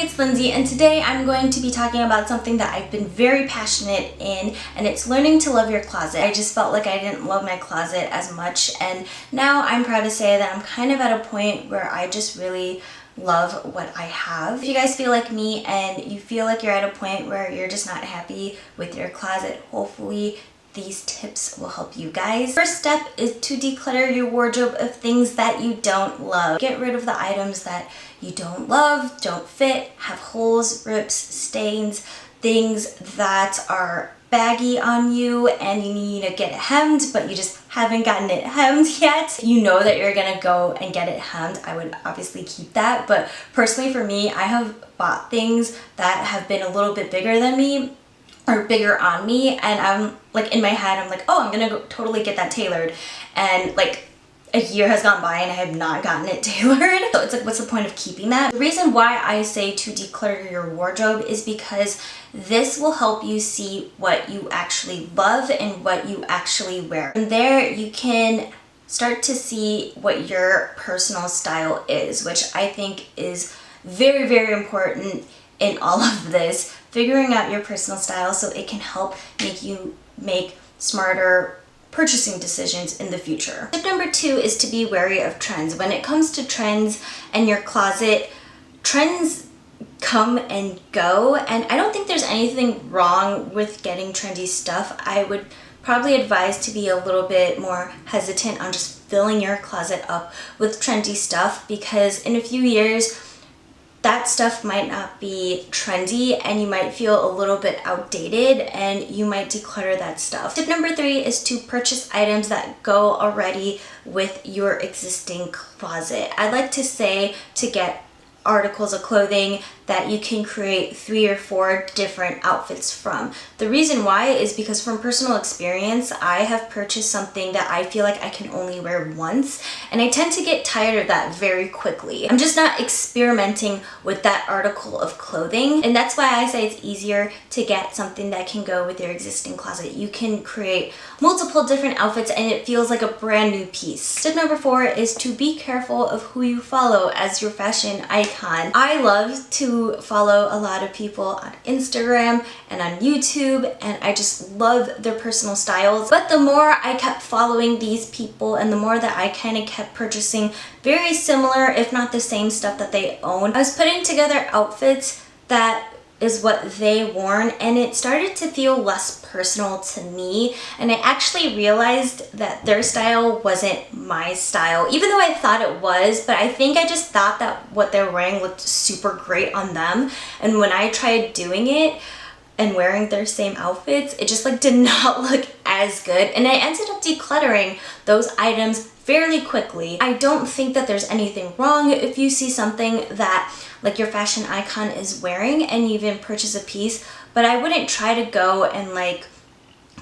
it's Lindsay, and today I'm going to be talking about something that I've been very passionate in, and it's learning to love your closet. I just felt like I didn't love my closet as much, and now I'm proud to say that I'm kind of at a point where I just really love what I have. If you guys feel like me and you feel like you're at a point where you're just not happy with your closet, hopefully these tips will help you guys. First step is to declutter your wardrobe of things that you don't love. Get rid of the items that you don't love, don't fit, have holes, rips, stains, things that are baggy on you and you need to get it hemmed, but you just haven't gotten it hemmed yet. You know that you're gonna go and get it hemmed. I would obviously keep that, but personally for me, I have bought things that have been a little bit bigger than me or bigger on me, and I'm like, in my head I'm like, oh, I'm gonna go totally get that tailored, and like a year has gone by and I have not gotten it tailored. So it's like, what's the point of keeping that? The reason why I say to declutter your wardrobe is because this will help you see what you actually love and what you actually wear. From there, you can start to see what your personal style is, which I think is very, very important in all of this. Figuring out your personal style so it can help make you make smarter purchasing decisions in the future. Tip number 2 is to be wary of trends. When it comes to trends and your closet, trends come and go, and I don't think there's anything wrong with getting trendy stuff. I would probably advise to be a little bit more hesitant on just filling your closet up with trendy stuff, because in a few years that stuff might not be trendy and you might feel a little bit outdated and you might declutter that stuff. Tip number 3 is to purchase items that go already with your existing closet. I'd like to say to get articles of clothing that you can create 3 or 4 different outfits from. The reason why is because from personal experience, I have purchased something that I feel like I can only wear once, and I tend to get tired of that very quickly. I'm just not experimenting with that article of clothing, and that's why I say it's easier to get something that can go with your existing closet. You can create multiple different outfits and it feels like a brand new piece. Tip number 4 is to be careful of who you follow as your fashion icon. I love to follow a lot of people on Instagram and on YouTube, and I just love their personal styles. But the more I kept following these people and the more that I kind of kept purchasing very similar, if not the same stuff that they own, I was putting together outfits that is what they worn, and it started to feel less personal to me, and I actually realized that their style wasn't my style, even though I thought it was. But I think I just thought that what they're wearing looked super great on them, and when I tried doing it and wearing their same outfits, it just like did not look as good, and I ended up decluttering those items fairly quickly. I don't think that there's anything wrong if you see something that like your fashion icon is wearing and you even purchase a piece, but I wouldn't try to go and like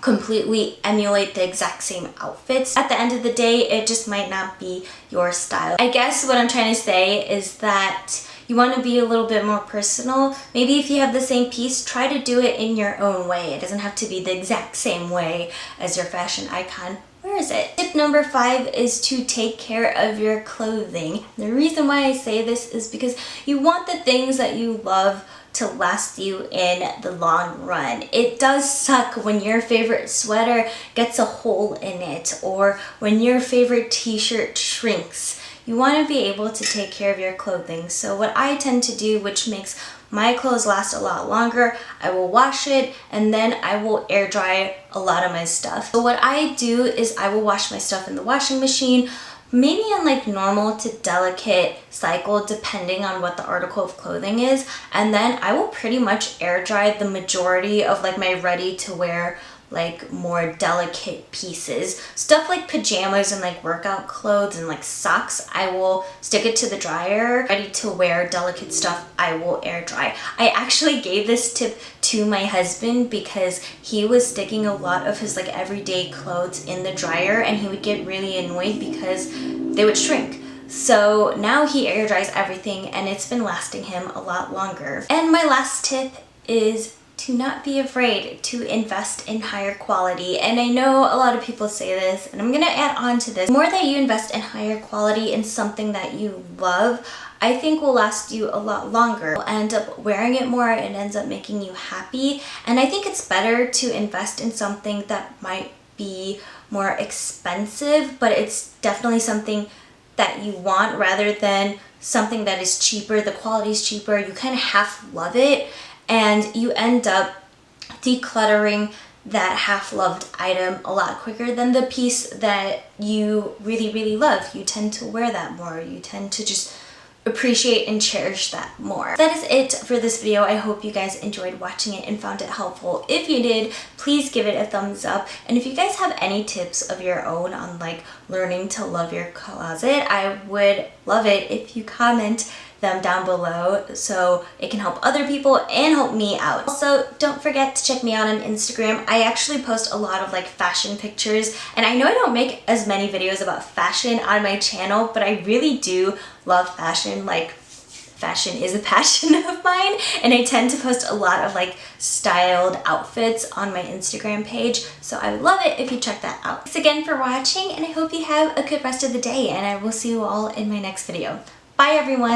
completely emulate the exact same outfits. At the end of the day, it just might not be your style. I guess what I'm trying to say is that you want to be a little bit more personal. Maybe if you have the same piece, try to do it in your own way. It doesn't have to be the exact same way as your fashion icon. Where is it? Tip number 5 is to take care of your clothing. The reason why I say this is because you want the things that you love to last you in the long run. It does suck when your favorite sweater gets a hole in it, or when your favorite t-shirt shrinks. You want to be able to take care of your clothing. So what I tend to do, which makes my clothes last a lot longer, I will wash it and then I will air dry a lot of my stuff. So what I do is I will wash my stuff in the washing machine, maybe on like normal to delicate cycle depending on what the article of clothing is, and then I will pretty much air dry the majority of like my ready to wear like more delicate pieces. Stuff like pajamas and like workout clothes and like socks, I will stick it to the dryer. Ready to wear delicate stuff, I will air dry. I actually gave this tip to my husband because he was sticking a lot of his like everyday clothes in the dryer and he would get really annoyed because they would shrink. So now he air dries everything and it's been lasting him a lot longer. And my last tip is to not be afraid to invest in higher quality. And I know a lot of people say this, and I'm gonna add on to this. The more that you invest in higher quality in something that you love, I think will last you a lot longer. You'll end up wearing it more, it ends up making you happy, and I think it's better to invest in something that might be more expensive, but it's definitely something that you want rather than something that is cheaper. The quality is cheaper, you kind of half love it, and you end up decluttering that half-loved item a lot quicker than the piece that you really, really love. You tend to wear that more. You tend to just appreciate and cherish that more. That is it for this video. I hope you guys enjoyed watching it and found it helpful. If you did, please give it a thumbs up. And if you guys have any tips of your own on like learning to love your closet, I would love it if you comment them down below so it can help other people and help me out. Also, don't forget to check me out on Instagram. I actually post a lot of like fashion pictures, and I know I don't make as many videos about fashion on my channel, but I really do love fashion. Like, fashion is a passion of mine, and I tend to post a lot of like styled outfits on my Instagram page, so I would love it if you check that out. Thanks again for watching, and I hope you have a good rest of the day, and I will see you all in my next video. Bye everyone!